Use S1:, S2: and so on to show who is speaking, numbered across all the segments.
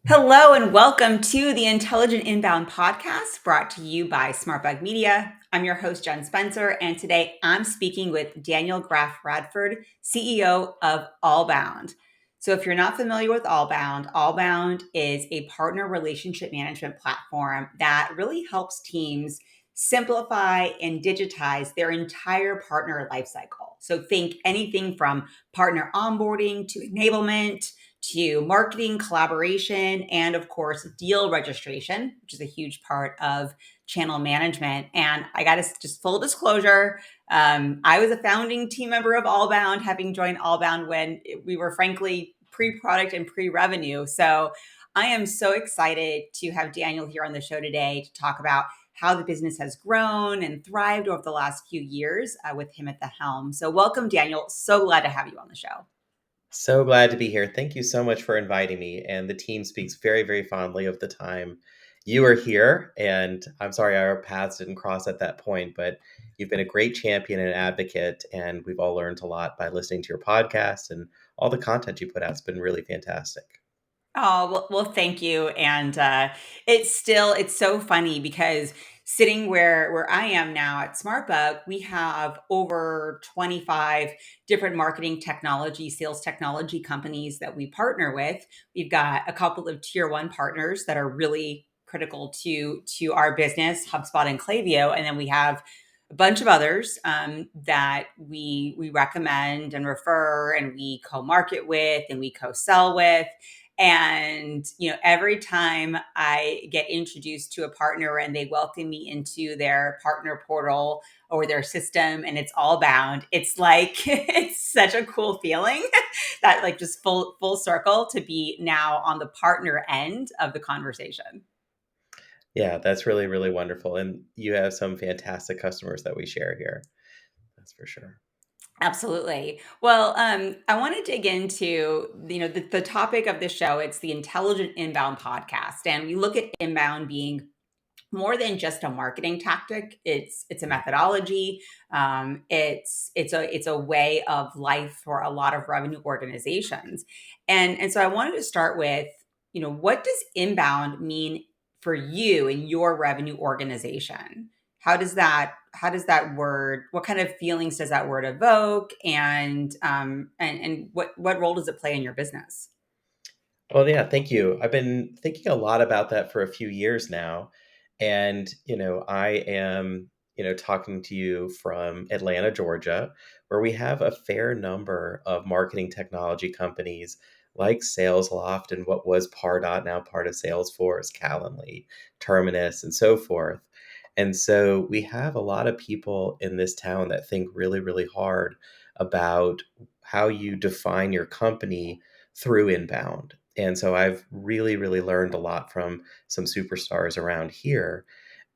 S1: Hello and welcome to the Intelligent Inbound podcast brought to you by SmartBug Media. I'm your host, Jen Spencer, and today I'm speaking with Daniel Graff-Radford, CEO of Allbound. So if you're not familiar with Allbound, Allbound is a partner relationship management platform that really helps teams simplify and digitize their entire partner lifecycle. So think anything from partner onboarding to enablement to marketing, collaboration, and of course, deal registration, which is a huge part of channel management. And I got to just full disclosure, I was a founding team member of Allbound, having joined Allbound when we were frankly pre-product and pre-revenue. So I am so excited to have Daniel here on the show today to talk about how the business has grown and thrived over the last few years with him at the helm. So welcome, Daniel. So glad to have you on the show.
S2: So glad to be here. Thank you so much for inviting me. And the team speaks very, very fondly of the time you were here. And I'm sorry our paths didn't cross at that point, but you've been a great champion and advocate. And we've all learned a lot by listening to your podcast, and all the content you put out has been really fantastic.
S1: Oh, well, thank you. And it's so funny because sitting where I am now at SmartBug, we have over 25 different marketing technology, sales technology companies that we partner with. We've got a couple of tier one partners that are really critical to our business, HubSpot and Klaviyo, and then we have a bunch of others that we recommend and refer, and we co-market with, and we co-sell with. And, every time I get introduced to a partner and they welcome me into their partner portal or their system and it's Allbound, it's like, it's such a cool feeling that like just full circle to be now on the partner end of the conversation.
S2: Yeah, that's really, really wonderful. And you have some fantastic customers that we share here. That's for sure.
S1: Absolutely. Well, I want to dig into, the topic of the show. It's the Intelligent Inbound podcast. And we look at inbound being more than just a marketing tactic. It's a methodology. It's a way of life for a lot of revenue organizations. And so I wanted to start with, what does inbound mean for you in your revenue organization? How does that word, what kind of feelings does that word evoke, and what role does it play in your business?
S2: Well, yeah, thank you. I've been thinking a lot about that for a few years now. And, I am, talking to you from Atlanta, Georgia, where we have a fair number of marketing technology companies like SalesLoft and what was Pardot, now part of Salesforce, Calendly, Terminus, and so forth. And so we have a lot of people in this town that think really, really hard about how you define your company through inbound. And so I've really, really learned a lot from some superstars around here.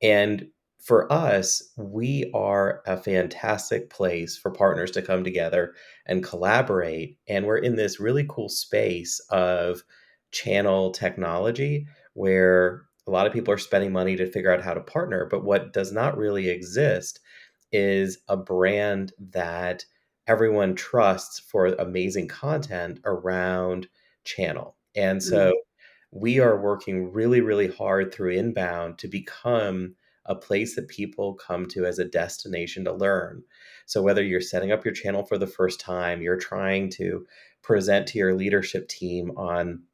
S2: And for us, we are a fantastic place for partners to come together and collaborate. And we're in this really cool space of channel technology where a lot of people are spending money to figure out how to partner. But what does not really exist is a brand that everyone trusts for amazing content around channel. And so we are working really, really hard through inbound to become a place that people come to as a destination to learn. So whether you're setting up your channel for the first time, you're trying to present to your leadership team on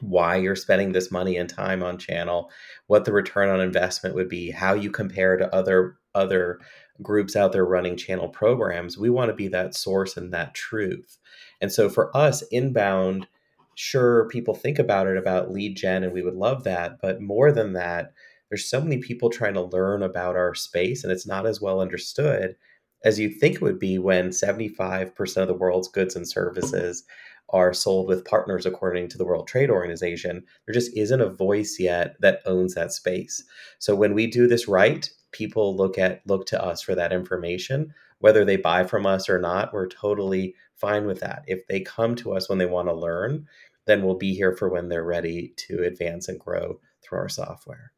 S2: why you're spending this money and time on channel, what the return on investment would be, how you compare to other groups out there running channel programs. We want to be that source and that truth. And so for us, inbound, sure, people think about it about lead gen, and we would love that. But more than that, there's so many people trying to learn about our space, and it's not as well understood as you think it would be when 75% of the world's goods and services are sold with partners according to the World Trade Organization. There just isn't a voice yet that owns that space. So when we do this right, people look to us for that information. Whether they buy from us or not, we're totally fine with that. If they come to us when they want to learn, then we'll be here for when they're ready to advance and grow through our software.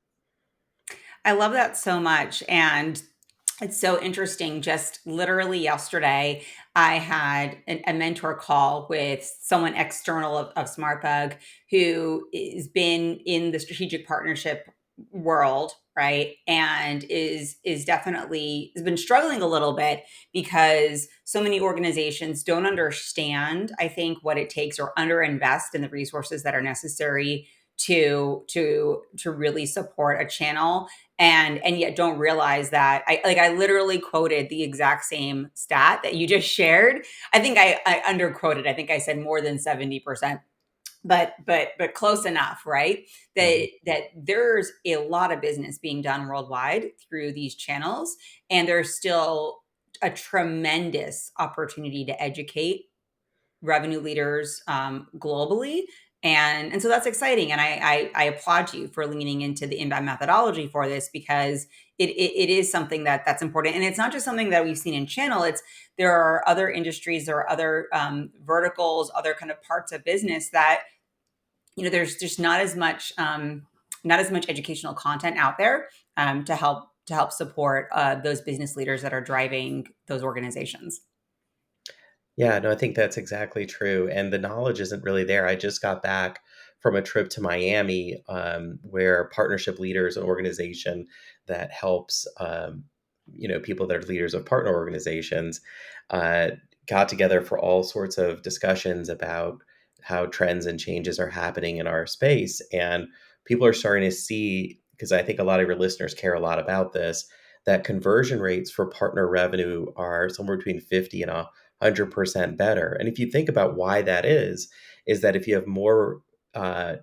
S1: I love that so much. And It's so interesting. Just literally yesterday, I had a mentor call with someone external of SmartBug who has been in the strategic partnership world, right? And is definitely has been struggling a little bit because so many organizations don't understand, I think, what it takes or underinvest in the resources that are necessary to really support a channel and yet don't realize that I literally quoted the exact same stat that you just shared. I think I underquoted. I think I said more than 70%, but close enough, right?
S2: Mhm.
S1: That there's a lot of business being done worldwide through these channels, and there's still a tremendous opportunity to educate revenue leaders globally. And so that's exciting. And I applaud you for leaning into the inbound methodology for this because it is something that's important. And it's not just something that we've seen in channel. There are other industries, there are other verticals, other kind of parts of business that, there's just not as much educational content out there to help support those business leaders that are driving those organizations.
S2: Yeah, no, I think that's exactly true, and the knowledge isn't really there. I just got back from a trip to Miami, where Partnership Leaders, an organization that helps, people that are leaders of partner organizations, uh, got together for all sorts of discussions about how trends and changes are happening in our space, and people are starting to see, because I think a lot of your listeners care a lot about this, that conversion rates for partner revenue are somewhere between 50 and 100% better. And if you think about why that is that if you have more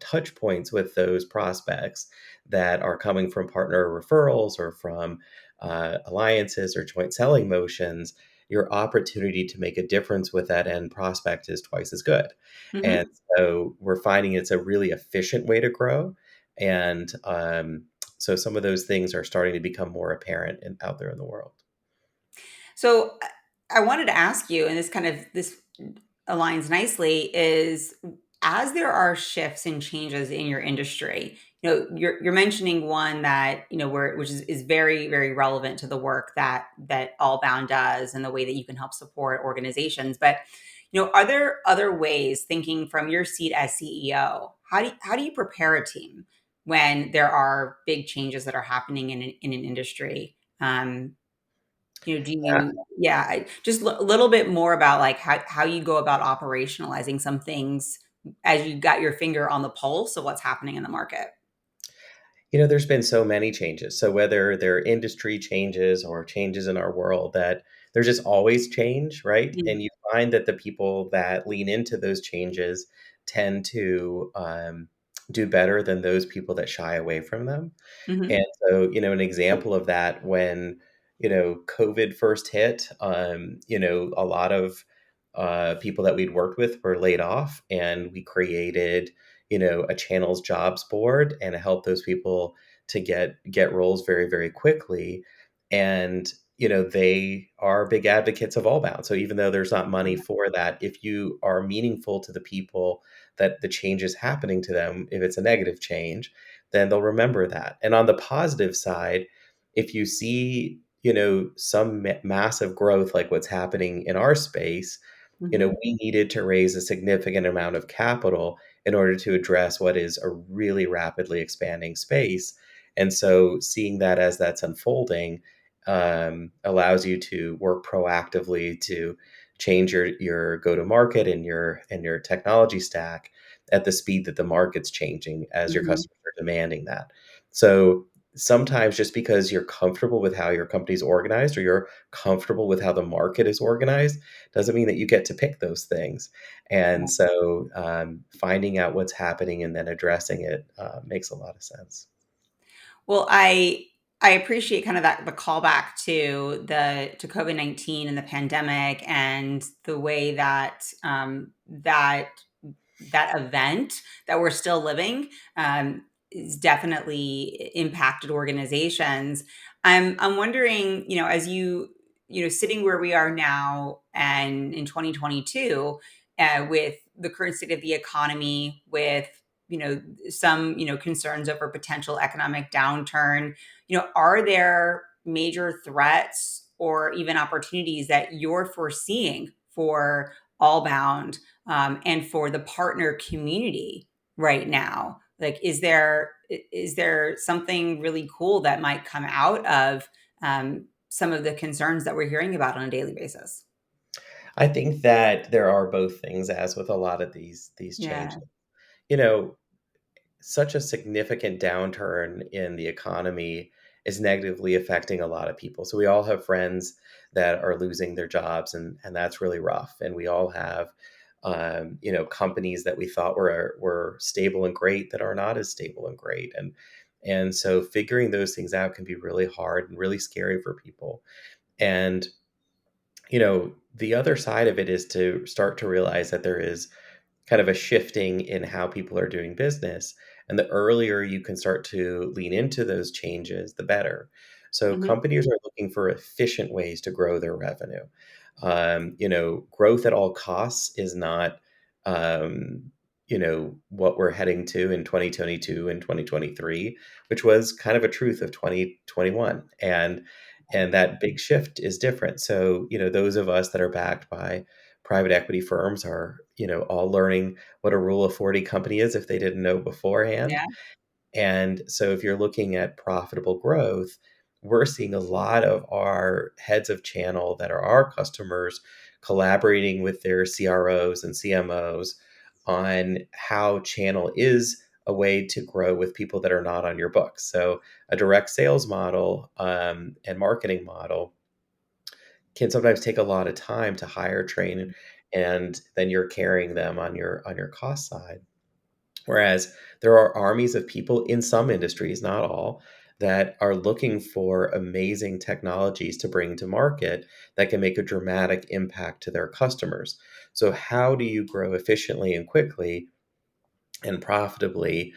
S2: touch points with those prospects that are coming from partner referrals or from alliances or joint selling motions, your opportunity to make a difference with that end prospect is twice as good. And
S1: Mhm.
S2: so we're finding it's a really efficient way to grow. And so some of those things are starting to become more apparent out there in the world.
S1: So I wanted to ask you, and this aligns nicely, is as there are shifts and changes in your industry, you're mentioning one that, which is very, very relevant to the work that Allbound does and the way that you can help support organizations. But, are there other ways, thinking from your seat as CEO, how do you prepare a team when there are big changes that are happening in an industry? Do you, yeah, just a little bit more about like how you go about operationalizing some things as you got your finger on the pulse of what's happening in the market.
S2: There's been so many changes. So whether they're industry changes or changes in our world, that there's just always change, right?
S1: Mm.
S2: And you find that the people that lean into those changes tend to do better than those people that shy away from them.
S1: Mhm.
S2: And so, an example of that when, COVID first hit, a lot of people that we'd worked with were laid off, and we created, a channels jobs board and help those people to get roles very, very quickly. And, they are big advocates of Allbound. So even though there's not money for that, if you are meaningful to the people that the change is happening to them, if it's a negative change, then they'll remember that. And on the positive side, if you see, some massive growth like what's happening in our space,
S1: Mhm.
S2: we needed to raise a significant amount of capital in order to address what is a really rapidly expanding space. And so seeing that as that's unfolding allows you to work proactively to change your go to market and your technology stack at the speed that the market's changing as your
S1: Mhm.
S2: customers are demanding that. So sometimes just because you're comfortable with how your company's organized or you're comfortable with how the market is organized doesn't mean that you get to pick those things. And so finding out what's happening and then addressing it makes a lot of sense.
S1: Well, I appreciate kind of that the callback to COVID-19 and the pandemic and the way that that event that we're still living is definitely impacted organizations. I'm wondering, as sitting where we are now and in 2022, with the current state of the economy, with some concerns over potential economic downturn, are there major threats or even opportunities that you're foreseeing for Allbound, and for the partner community right now? Like, is there something really cool that might come out of some of the concerns that we're hearing about on a daily basis?
S2: I think that there are both things, as with a lot of these
S1: Yeah.
S2: changes. You know, such a significant downturn in the economy is negatively affecting a lot of people. So we all have friends that are losing their jobs, and that's really rough. And we all have, companies that we thought were stable and great that are not as stable and great. And so figuring those things out can be really hard and really scary for people. And the other side of it is to start to realize that there is kind of a shifting in how people are doing business. And the earlier you can start to lean into those changes, the better. So
S1: Hmm.
S2: companies are looking for efficient ways to grow their revenue. Growth at all costs is not, what we're heading to in 2022 and 2023, which was kind of a truth of 2021. And that big shift is different. So, those of us that are backed by private equity firms are, all learning what a rule of 40 company is if they didn't know beforehand.
S1: Yeah.
S2: And so if you're looking at profitable growth, we're seeing a lot of our heads of channel that are our customers collaborating with their CROs and CMOs on how channel is a way to grow with people that are not on your books. So a direct sales model and marketing model can sometimes take a lot of time to hire, train, and then you're carrying them on your cost side. Whereas there are armies of people in some industries, not all, that are looking for amazing technologies to bring to market that can make a dramatic impact to their customers. So, how do you grow efficiently and quickly and profitably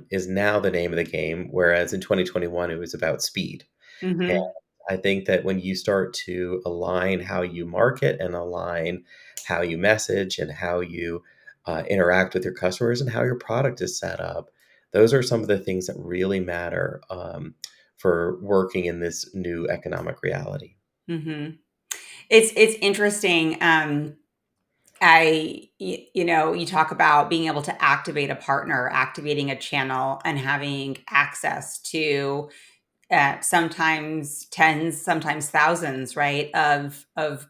S2: is now the name of the game. Whereas in 2021, it was about speed. And
S1: Hmm.
S2: I think that when you start to align how you market and align how you message and how you interact with your customers and how your product is set up, those are some of the things that really matter for working in this new economic reality.
S1: Hmm. It's interesting. You talk about being able to activate a partner, activating a channel, and having access to sometimes tens, sometimes thousands, right, of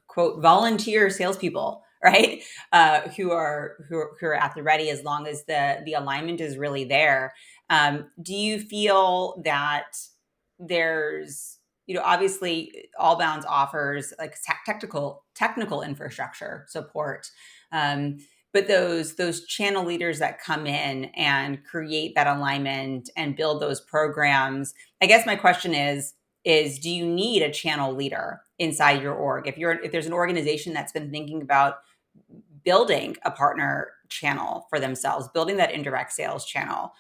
S1: quote volunteer salespeople, right, who are at the ready as long as the alignment is really there. Do you feel that there's, obviously Allbounds offers like technical infrastructure support, um, but those channel leaders that come in and create that alignment and build those programs, I guess my question is do you need a channel leader inside your org? If there's an organization that's been thinking about building a partner channel for themselves, building that indirect sales channel,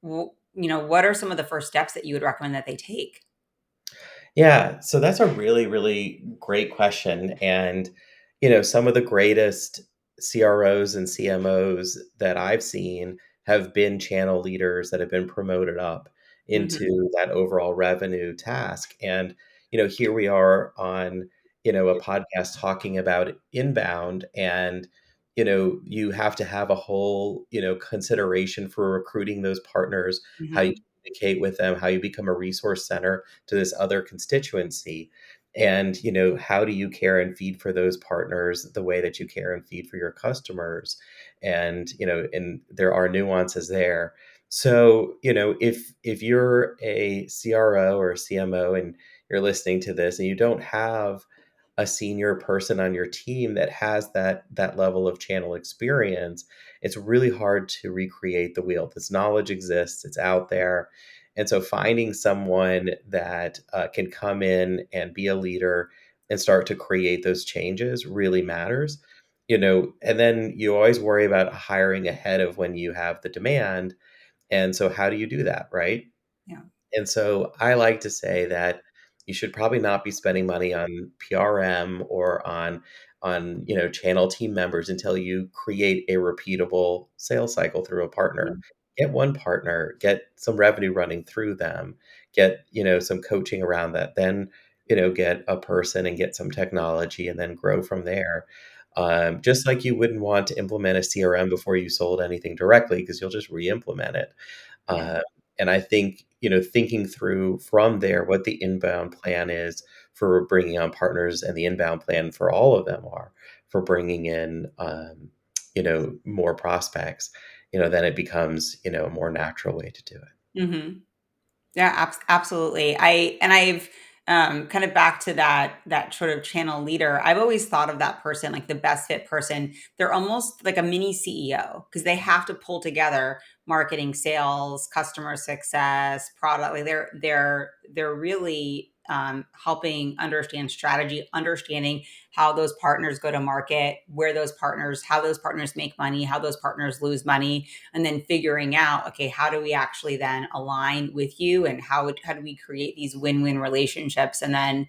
S1: what are some of the first steps that you would recommend that they take?
S2: Yeah, so that's a really, really great question. And, some of the greatest CROs and CMOs that I've seen have been channel leaders that have been promoted up
S1: Hmm.
S2: into that overall revenue task. And, here we are on, a podcast talking about inbound. And, you have to have a whole, consideration for recruiting those partners, how you
S1: Hmm.
S2: communicate with them, how you become a resource center to this other constituency. And how do you care and feed for those partners the way that you care and feed for your customers? And there are nuances there. So if you're a CRO or a CMO and you're listening to this and you don't have a senior person on your team that has that level of channel experience, it's really hard to recreate the wheel. This knowledge exists, it's out there. And so finding someone that can come in and be a leader and start to create those changes really matters. And then you always worry about hiring ahead of when you have the demand. And so how do you do that, right?
S1: Yeah.
S2: And so I like to say that you should probably not be spending money on PRM or on channel team members until you create a repeatable sales cycle through a partner. get one partner, get some revenue running through them, get, some coaching around that, then, get a person and get some technology and then grow from there. Just like you wouldn't want to implement a CRM before you sold anything directly because you'll just re-implement it.
S1: Yeah.
S2: Uh, and I think, thinking through from there what the inbound plan is for bringing on partners and the inbound plan for all of them are for bringing in, more prospects, then it becomes, a more natural way to do it.
S1: Mhm. Yeah, absolutely. I've kind of back to that sort of channel leader. I've always thought of that person like the best fit person. They're almost like a mini CEO because they have to pull together marketing, sales, customer success, product. Like they're really helping understand strategy, understanding how those partners go to market, how those partners make money, how those partners lose money, and then figuring out, okay, how do we actually then align with you, and how do we create these win-win relationships, and then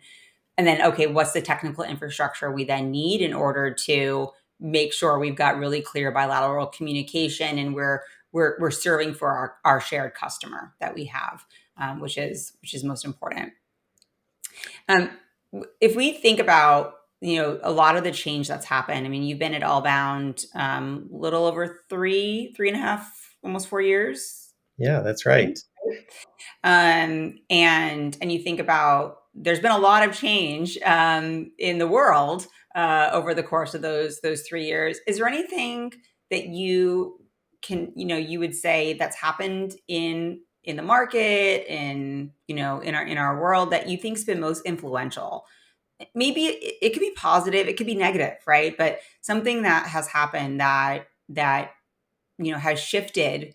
S1: okay, what's the technical infrastructure we then need in order to make sure we've got really clear bilateral communication, and we're serving for our shared customer that we have, which is most important. um, if we think about, a lot of the change that's happened, I mean, you've been at Allbound little over three and a half, almost 4 years.
S2: Yeah, that's right.
S1: And you think about, there's been a lot of change in the world over the course of those 3 years. Is there anything that you would say that's happened in the market, in our world, that you think's been most influential? Maybe it could be positive, it could be negative, right? But something that has happened that has shifted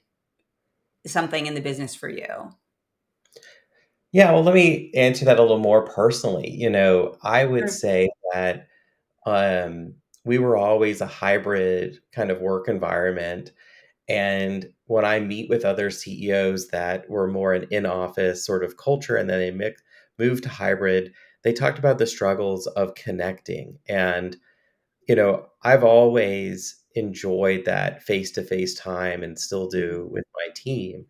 S1: something in the business for you.
S2: Yeah, well, let me answer that a little more personally. I would
S1: Sure.
S2: say that um, we were always a hybrid kind of work environment. And when I meet with other CEOs that were more an in-office sort of culture and then they moved to hybrid, they talked about the struggles of connecting. And, I've always enjoyed that face-to-face time and still
S1: Mhm.
S2: do with my team.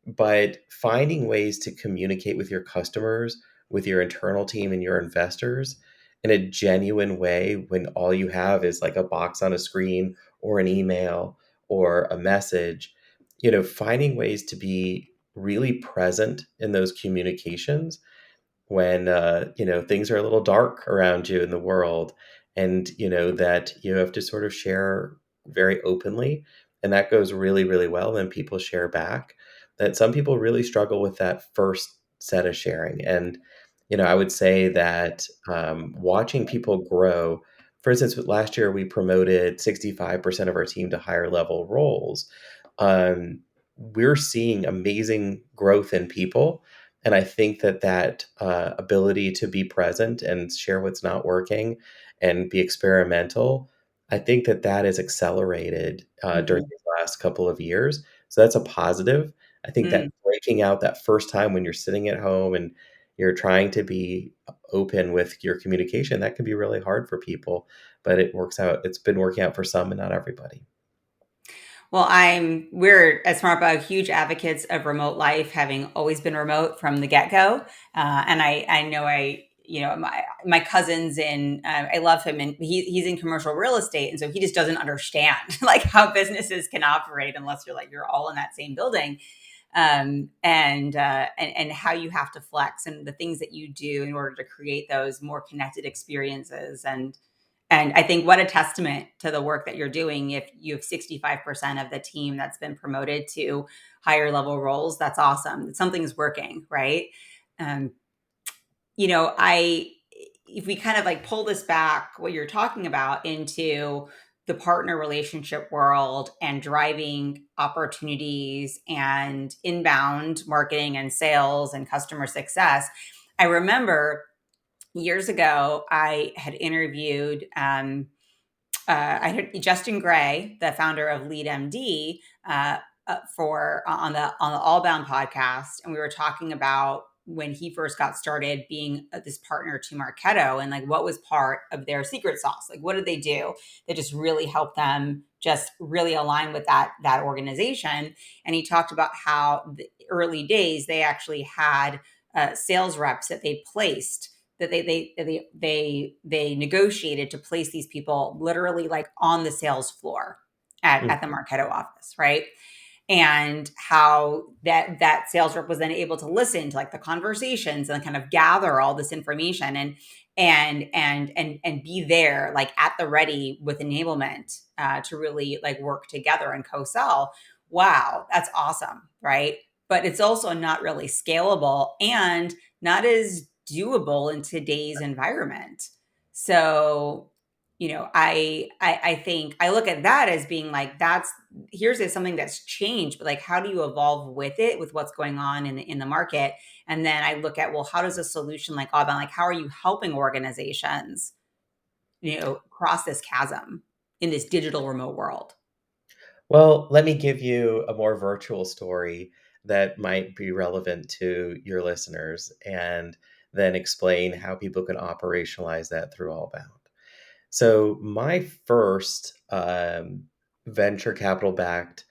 S2: But finding ways to communicate with your customers, with your internal team and your investors in a genuine way when all you have is like a box on a screen or an email or a message, finding ways to be really present in those communications when things are a little dark around you in the world, and that you have to sort of share very openly, and that goes really really well, and people share back. That some people really struggle with that first set of sharing. And I would say that watching people grow, for instance, last year we promoted 65% of our team to higher level roles. We're seeing amazing growth in people, and I think that ability to be present and share what's not working and be experimental, I think that is accelerated during
S1: Mhm.
S2: these last couple of years. So that's a positive. I think that
S1: Mm.
S2: breaking out that first time when you're sitting at home and you're trying to be open with your communication, that can be really hard for people, but it works out. It's been working out for some and not everybody.
S1: Well, we're at SmartBug huge advocates of remote life, having always been remote from the get go. And I know my cousins I love him, and he's in commercial real estate, and so he just doesn't understand like how businesses can operate unless you're all in that same building, and how you have to flex and the things that you do in order to create those more connected experiences. And I think what a testament to the work that you're doing. If you have 65% of the team that's been promoted to higher level roles, that's awesome. Something's working, right? Um, I if we kind of like pull this back, what you're talking about, into the partner relationship world and driving opportunities and inbound marketing and sales and customer success. I remember years ago, I had interviewed I had Justin Gray, the founder of Lead MD, for on the Allbound podcast, and we were talking about when he first got started being this partner to Marketo, and like what was part of their secret sauce? Like what did they do that just really helped them just really align with that organization? And he talked about how the early days they actually had sales reps that they placed, that they negotiated to place these people literally like on the sales floor
S2: Mm.
S1: at the Marketo office, right? And how that sales rep was then able to listen to like the conversations and kind of gather all this information and be there like at the ready with enablement to really like work together and co-sell. Wow, that's awesome, right? But it's also not really scalable and not as doable in today's environment. So, I think I look at that as being like that's here's is something that's changed, but like how do you evolve with it, with what's going on in the market? And then I look at, well, how does a solution like Allbound, like how are you helping organizations, cross this chasm in this digital remote world?
S2: Well, let me give you a more virtual story that might be relevant to your listeners and then explain how people can operationalize that through Allbound. So, my first venture capital backed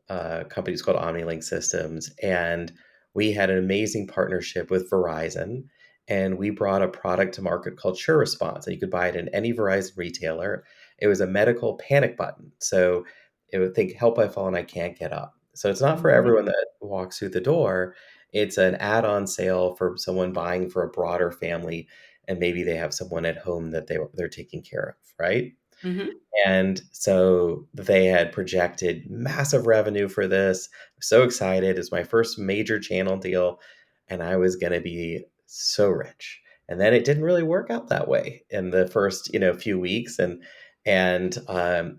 S2: company's called OmniLink Systems, and we had an amazing partnership with Verizon, and we brought a product to market called Sure Response, and you could buy it in any Verizon retailer. It was a medical panic button, so it would think "Help! I've fallen, I can't get up." So it's not for
S1: Mhm.
S2: everyone that walks through the door. It's an add-on sale for someone buying for a broader family, and maybe they have someone at home that they're taking care of, right?
S1: Mhm.
S2: And so they had projected massive revenue for this. So excited. It's my first major channel deal, and I was going to be so rich. And then it didn't really work out that way in the first, few weeks. And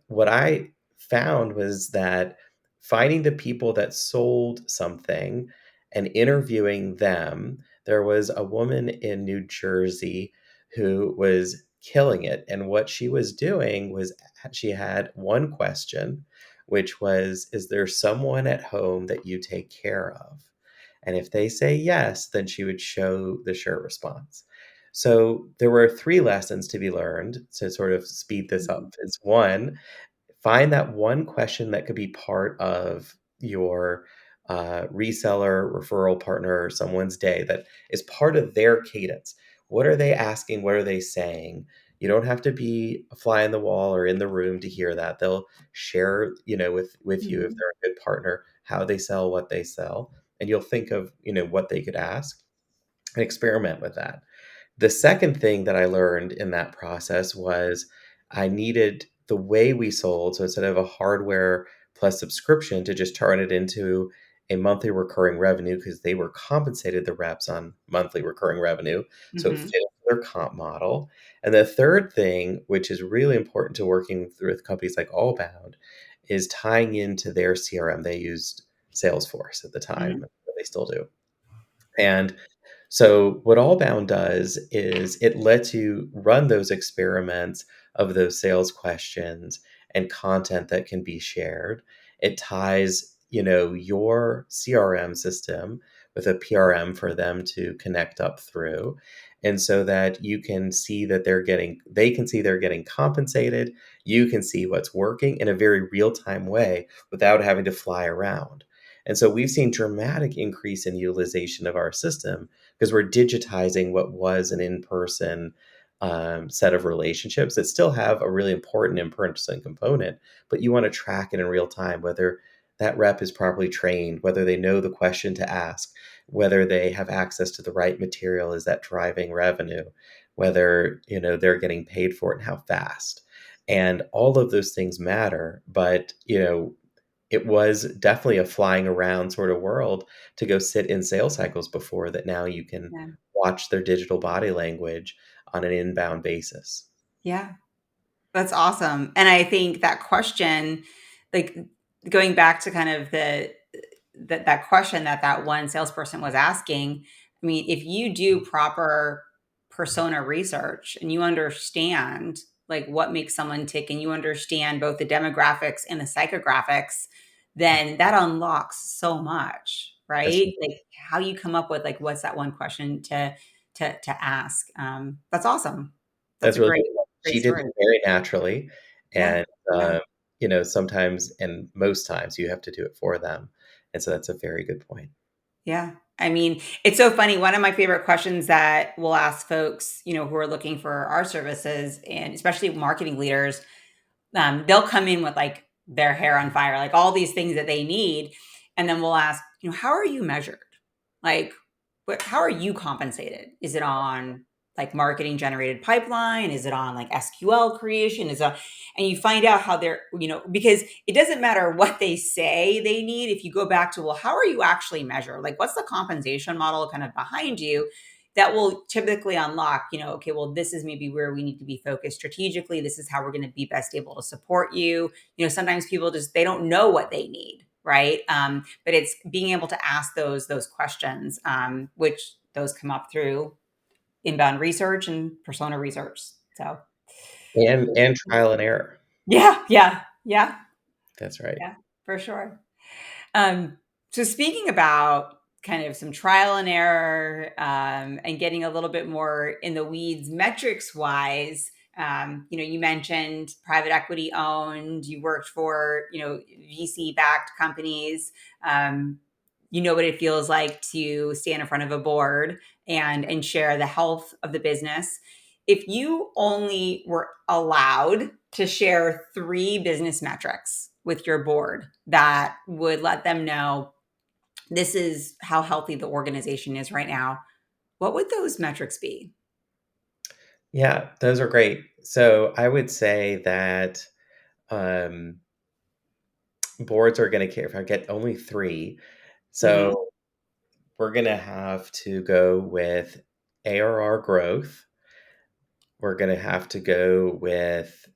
S2: what I found was that finding the people that sold something and interviewing them, there was a woman in New Jersey who was killing it. And what she was doing was she had one question, which was, is there someone at home that you take care of? And if they say yes, then she would show the sure response. So there were three lessons to be learned to sort of speed this
S1: Mhm.
S2: up. It's one, find that one question that could be part of your reseller, referral partner, or someone's day that is part of their cadence. What are they asking? What are they saying? You don't have to be a fly in the wall or in the room to hear that. They'll share, with you if
S1: Mhm.
S2: they're a good partner, how they sell, what they sell, and you'll think of, what they could ask and experiment with that. The second thing that I learned in that process was I needed the way we sold. So instead of a hardware plus subscription, to just turn it into a monthly recurring revenue because they were compensated the reps on monthly recurring revenue. So it
S1: Mhm.
S2: fit their comp model. And the third thing, which is really important to working with companies like Allbound, is tying into their CRM. They used Salesforce at the time,
S1: Mhm.
S2: they still do. And so what Allbound does is it lets you run those experiments of those sales questions and content that can be shared. It ties, your CRM system with a PRM for them to connect up through. And so that you can see that they can see they're getting compensated. You can see what's working in a very real time way without having to fly around. And so we've seen dramatic increase in utilization of our system because we're digitizing what was an in-person set of relationships that still have a really important in-person component, but you want to track it in real time, whether that rep is properly trained, whether they know the question to ask, whether they have access to the right material, is that driving revenue, whether they're getting paid for it and how fast. And all of those things matter, but it was definitely a flying around sort of world to go sit in sales cycles before that. Now you can
S1: Yeah.
S2: watch their digital body language on an inbound basis.
S1: Yeah. That's awesome. And I think that question, like going back to kind of that question that one salesperson was asking, I mean, if you do proper persona research and you understand like what makes someone tick and you understand both the demographics and the psychographics, then that unlocks so much.
S2: That's
S1: right? Like how you come up with like what's that one question to ask. That's awesome. That's
S2: that's
S1: a
S2: really
S1: great,
S2: good.
S1: great
S2: She did
S1: story.
S2: it very naturally,
S1: Yeah.
S2: and,
S1: Yeah.
S2: sometimes and most times you have to do it for them, and so that's a very good point.
S1: Yeah. I mean, it's so funny. One of my favorite questions that we'll ask folks, who are looking for our services, and especially marketing leaders, they'll come in with like their hair on fire, like all these things that they need. And then we'll ask, how are you measured? Like, how are you compensated? Is it on like marketing generated pipeline? Is it on like SQL creation? And you find out how they're, because it doesn't matter what they say they need. If you go back to, well, how are you actually measured? Like, what's the compensation model kind of behind you? That will typically unlock, okay, well, this is maybe where we need to be focused strategically. This is how we're going to be best able to support you. Sometimes people they don't know what they need, right? But it's being able to ask those questions, which those come up through inbound research and persona research. So
S2: And trial and error.
S1: yeah, yeah, yeah,
S2: That's right.
S1: yeah, for sure. So speaking about kind of some trial and error, and getting a little bit more in the weeds metrics wise, you mentioned private equity owned, you worked for, VC backed companies. You know what it feels like to stand in front of a board and share the health of the business. If you only were allowed to share 3 business metrics with your board that would let them know this is how healthy the organization is right now, what would those metrics be?
S2: Yeah, those are great. So I would say that, um, boards are gonna care if I get only 3.
S1: Hmm.
S2: So we're gonna have to go with ARR growth. We're gonna have to go with,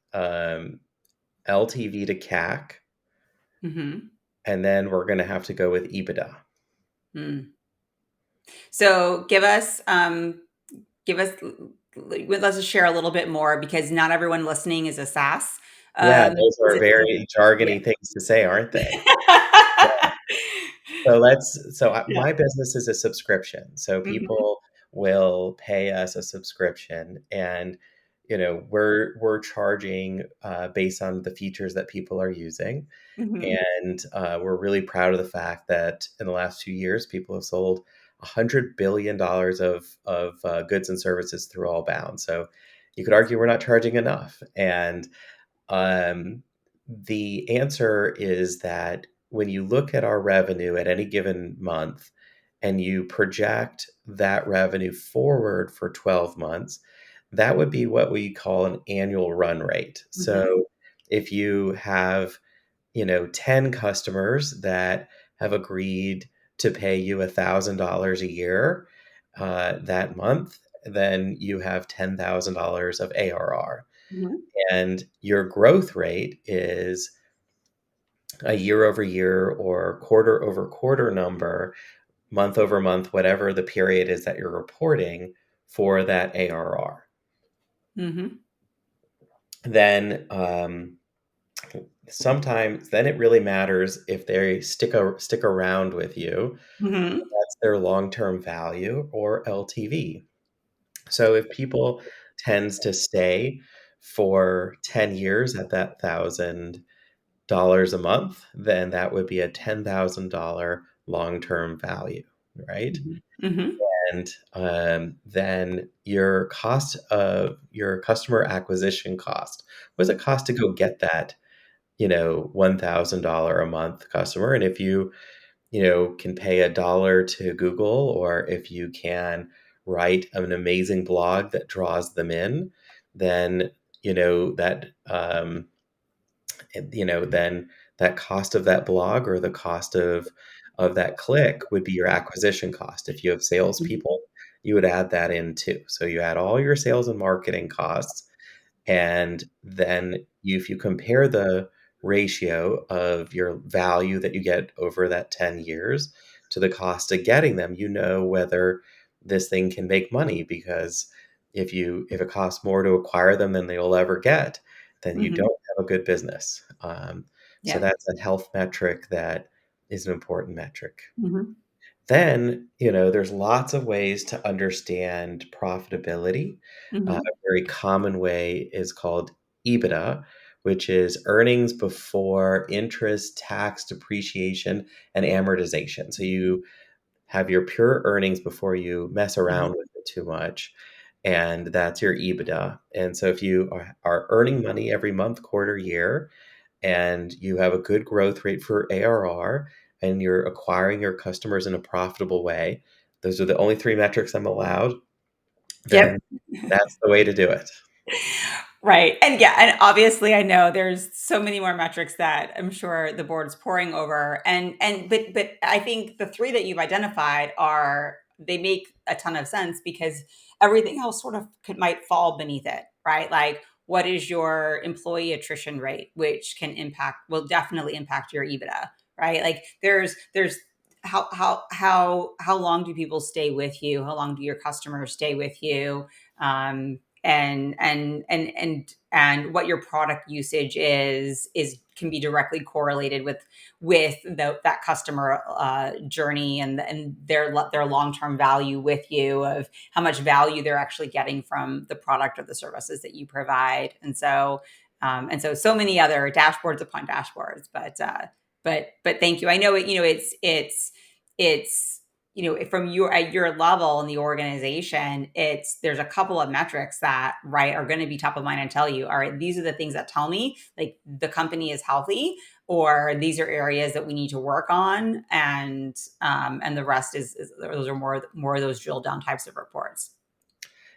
S2: LTV to CAC,
S1: Hmm.
S2: and then we're gonna have to go with EBITDA.
S1: Mm. So give us, let's just share a little bit more because not everyone listening is a SaaS.
S2: Yeah,
S1: Um,
S2: those
S1: is
S2: are
S1: it,
S2: very
S1: yeah.
S2: jargony things to say, aren't they? Yeah.
S1: Yeah.
S2: My business is a subscription, so
S1: Hmm.
S2: people will pay us a subscription, and, we're charging, based on the features that people are using,
S1: Hmm.
S2: and, we're really proud of the fact that in the last few years, people have sold $100 billion of goods and services through Allbound, so you could argue we're not charging enough, and um, the answer is that when you look at our revenue at any given month and you project that revenue forward for 12 months, that would be what we call an annual run rate.
S1: Hmm.
S2: So if you have, 10 customers that have agreed to pay you $1,000 a year that month, then you have $10,000 of ARR,
S1: Hmm.
S2: and your growth rate is a year over year or quarter over quarter number, month over month, whatever the period is that you're reporting for that ARR.
S1: Hmm.
S2: Then sometimes then it really matters if they stick around with you.
S1: Hmm.
S2: That's their long term value or LTV. So if people tends to stay for 10 years at that $1,000 a month, then that would be a $10,000 long-term value, right?
S1: Hmm. Hmm.
S2: And then your customer acquisition cost. What does it cost to go get that, $1,000 a month customer? And if you, can pay $1 to Google, or if you can write an amazing blog that draws them in, then that then that cost of that blog or the cost of that click would be your acquisition cost. If you have salespeople, you would add that in too. So you add all your sales and marketing costs, and then if you compare the ratio of your value that you get over that 10 years to the cost of getting them, you know whether this thing can make money, because if it costs more to acquire them than they'll ever get, then you
S1: Hmm.
S2: don't have a good business. So
S1: Yeah.
S2: that's a health metric that is an important metric.
S1: Hmm.
S2: Then, there's lots of ways to understand profitability. A
S1: Hmm.
S2: very common way is called EBITDA, which is earnings before interest, tax, depreciation, and amortization. So you have your pure earnings before you mess around with it too much. And that's your EBITDA. And so if you are earning money every month, quarter, year, and you have a good growth rate for ARR and you're acquiring your customers in a profitable way, those are the only three metrics I'm allowed,
S1: Yep.
S2: then that's the way to do it.
S1: Right. And yeah, and obviously I know there's so many more metrics that I'm sure the board's poring over. But I think the three that you've identified are they make a ton of sense because everything else sort of might fall beneath it, right? Like what is your employee attrition rate, which will definitely impact your EBITDA, right? Like there's how long do people stay with you? How long do your customers stay with you? And what your product usage is can be directly correlated with that customer journey and their long-term value with you, of how much value they're actually getting from the product or the services that you provide. And so many other dashboards upon dashboards, but thank you. I know it's from at your level in the organization, there's a couple of metrics that, right, are going to be top of mind and tell you, all right, these are the things that tell me like the company is healthy, or these are areas that we need to work on, and the rest is those are more of those drill down types of reports.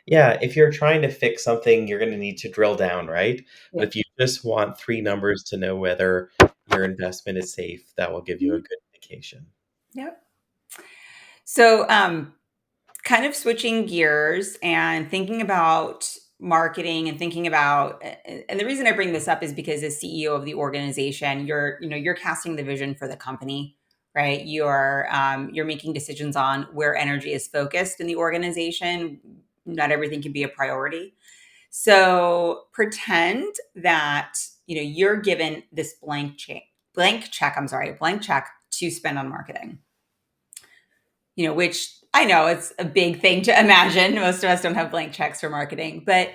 S2: Yeah, if you're trying to fix something, you're going to need to drill down, right? But
S1: Yeah.
S2: if you just want three numbers to know whether your investment is safe, that will give you a
S1: Mhm.
S2: good indication.
S1: Yep. So, kind of switching gears and thinking about marketing and thinking about, and the reason I bring this up is because as CEO of the organization, you're casting the vision for the company, right? You're making decisions on where energy is focused in the organization. Not everything can be a priority. So pretend that you're given this blank check to spend on marketing, which I know it's a big thing to imagine. Most of us don't have blank checks for marketing, but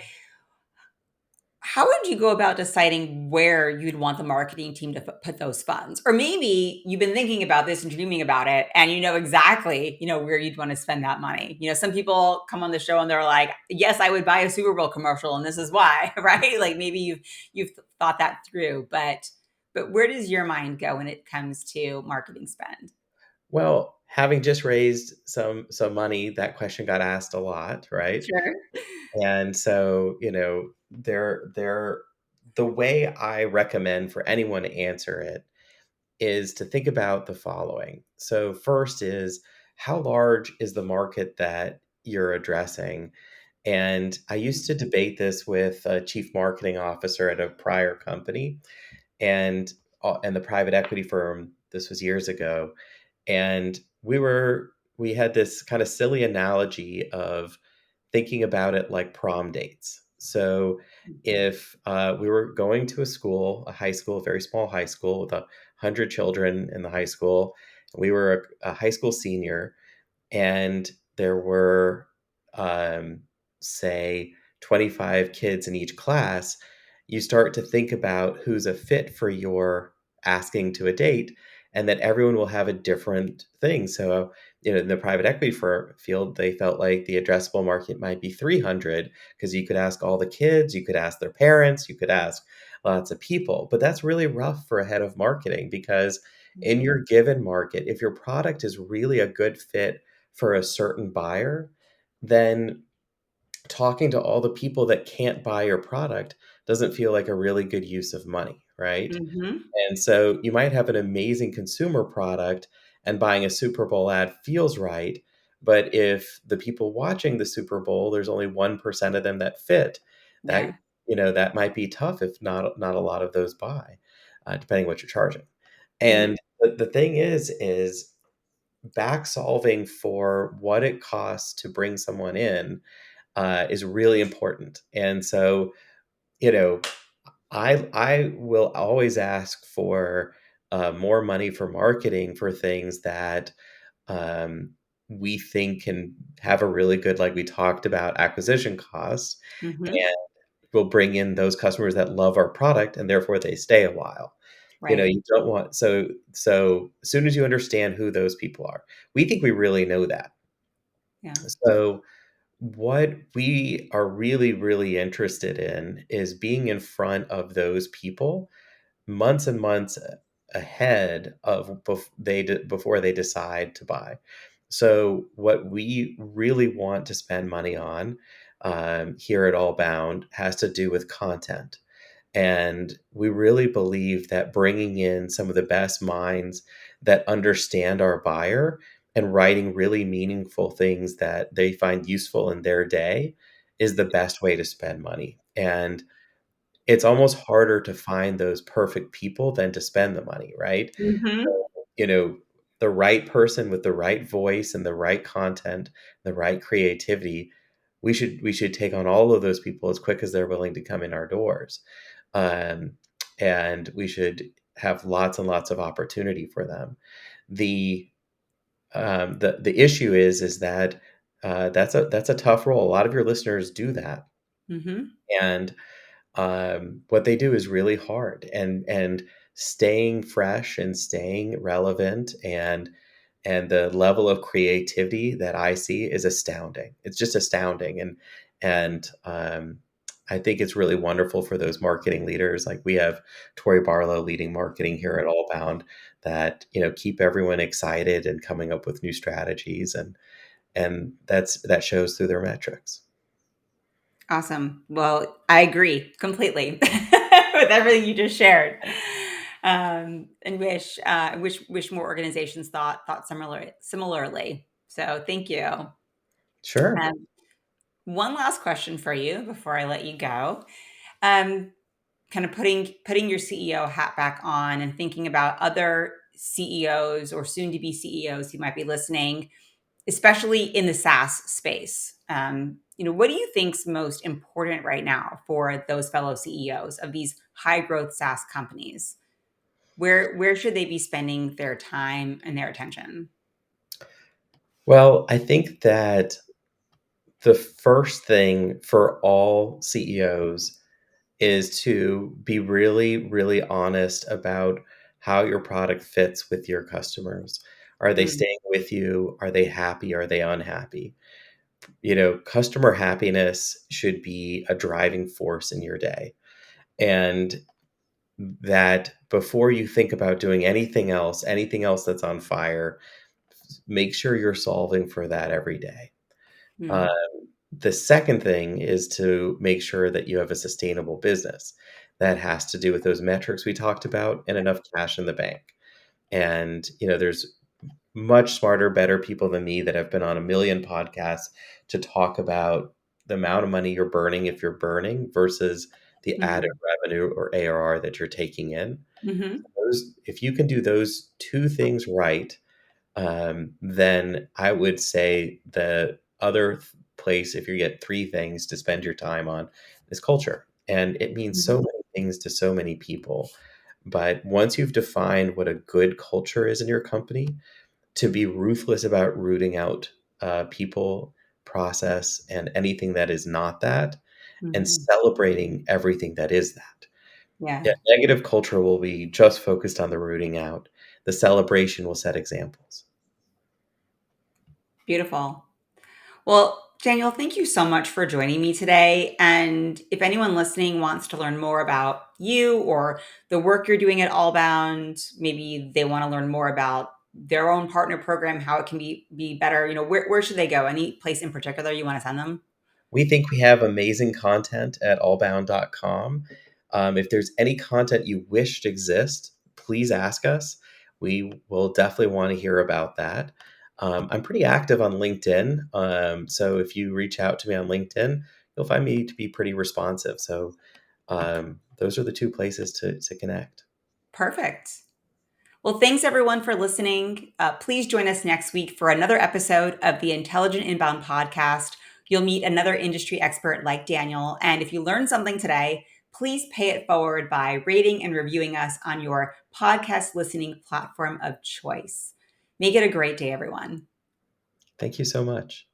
S1: how would you go about deciding where you'd want the marketing team to put those funds? Or maybe you've been thinking about this and dreaming about it, and you know exactly, where you'd want to spend that money. Some people come on the show and they're like, "Yes, I would buy a Super Bowl commercial, and this is why," right? Like maybe you've thought that through, but where does your mind go when it comes to marketing spend?
S2: Well, having just raised some money, that question got asked a lot, right?
S1: Sure.
S2: And so, the way I recommend for anyone to answer it is to think about the following. So first is, how large is the market that you're addressing? And I used to debate this with a chief marketing officer at a prior company, and the private equity firm. This was years ago, and we had this kind of silly analogy of thinking about it like prom dates. So if we were going to a high school, a very small high school with 100 children in the high school, we were a high school senior, and there were, um, say, 25 kids in each class, you start to think about who's a fit for your asking to a date, and that everyone will have a different thing. So, in the private equity field, they felt like the addressable market might be 300 because you could ask all the kids, you could ask their parents, you could ask lots of people. But that's really rough for a head of marketing because in your given market, if your product is really a good fit for a certain buyer, then talking to all the people that can't buy your product doesn't feel like a really good use of money, right?
S1: Mm-hmm.
S2: And so you might have an amazing consumer product and buying a Super Bowl ad feels right. But if the people watching the Super Bowl, there's only 1% of them that fit, that
S1: Yeah.
S2: that might be tough if not a lot of those buy, depending what you're charging.
S1: Mm-hmm.
S2: And the thing is back solving for what it costs to bring someone in is really important. And so, you know, I will always ask for more money for marketing for things that um, we think can have a really good, like we talked about, acquisition costs,
S1: Mm-hmm.
S2: and will bring in those customers that love our product, and therefore they stay a while.
S1: Right.
S2: You don't want so as soon as you understand who those people are, we think we really know that.
S1: Yeah.
S2: So what we are really, really interested in is being in front of those people months and months ahead of before they decide to buy. So what we really want to spend money on here at Allbound has to do with content. And we really believe that bringing in some of the best minds that understand our buyer and writing really meaningful things that they find useful in their day is the best way to spend money. And it's almost harder to find those perfect people than to spend the money, right?
S1: Mm-hmm.
S2: So, the right person with the right voice and the right content, the right creativity, we should take on all of those people as quick as they're willing to come in our doors. Um, and we should have lots and lots of opportunity for them. The the issue is that that's a tough role. A lot of your listeners do that,
S1: Mm-hmm.
S2: and what they do is really hard, and staying fresh and staying relevant and the level of creativity that I see is astounding. It's just astounding, and I think it's really wonderful for those marketing leaders. Like we have Tori Barlow leading marketing here at Allbound that keep everyone excited and coming up with new strategies, and that shows through their metrics.
S1: Awesome. Well, I agree completely with everything you just shared. And wish more organizations thought similarly. So thank you.
S2: Sure.
S1: Um, one last question for you before I let you go. Um, Kind of putting your CEO hat back on and thinking about other CEOs or soon to be CEOs who might be listening, especially in the SaaS space. What do you think's most important right now for those fellow CEOs of these high growth SaaS companies? Where should they be spending their time and their attention?
S2: Well, I think that the first thing for all CEOs is to be really, really honest about how your product fits with your customers. Are they
S1: Mm,
S2: staying with you? Are they happy? Are they unhappy? Customer happiness should be a driving force in your day. And that before you think about doing anything else that's on fire, make sure you're solving for that every day. Uh,
S1: mm,
S2: the second thing is to make sure that you have a sustainable business. That has to do with those metrics we talked about and enough cash in the bank. And, there's much smarter, better people than me that have been on a million podcasts to talk about the amount of money you're burning if you're burning versus the added
S1: mm,
S2: revenue or ARR that you're taking in.
S1: mhm,
S2: If you can do those two things right, then I would say the other place, if you get three things to spend your time on, is culture. And it means so
S1: mhm,
S2: many things to so many people. But once you've defined what a good culture is in your company, to be ruthless about rooting out people, process, and anything that is not that, and
S1: mhm.
S2: celebrating everything that is that. Yeah,
S1: Yeah,
S2: negative culture will be just focused on the rooting out. The celebration will set examples.
S1: beautiful. Well, Daniel, thank you so much for joining me today. And if anyone listening wants to learn more about you or the work you're doing at Allbound, maybe they want to learn more about their own partner program, how it can be better, where should they go? Any place in particular you want to send them?
S2: We think we have amazing content at allbound.com. If there's any content you wish to exist, please ask us. We will definitely want to hear about that. I'm pretty active on LinkedIn. So if you reach out to me on LinkedIn, you'll find me to be pretty responsive. So those are the two places to connect.
S1: Perfect. Well, thanks everyone for listening. Please join us next week for another episode of the Intelligent Inbound podcast. You'll meet another industry expert like Daniel. And if you learned something today, please pay it forward by rating and reviewing us on your podcast listening platform of choice. Make it a great day, everyone.
S2: Thank you so much.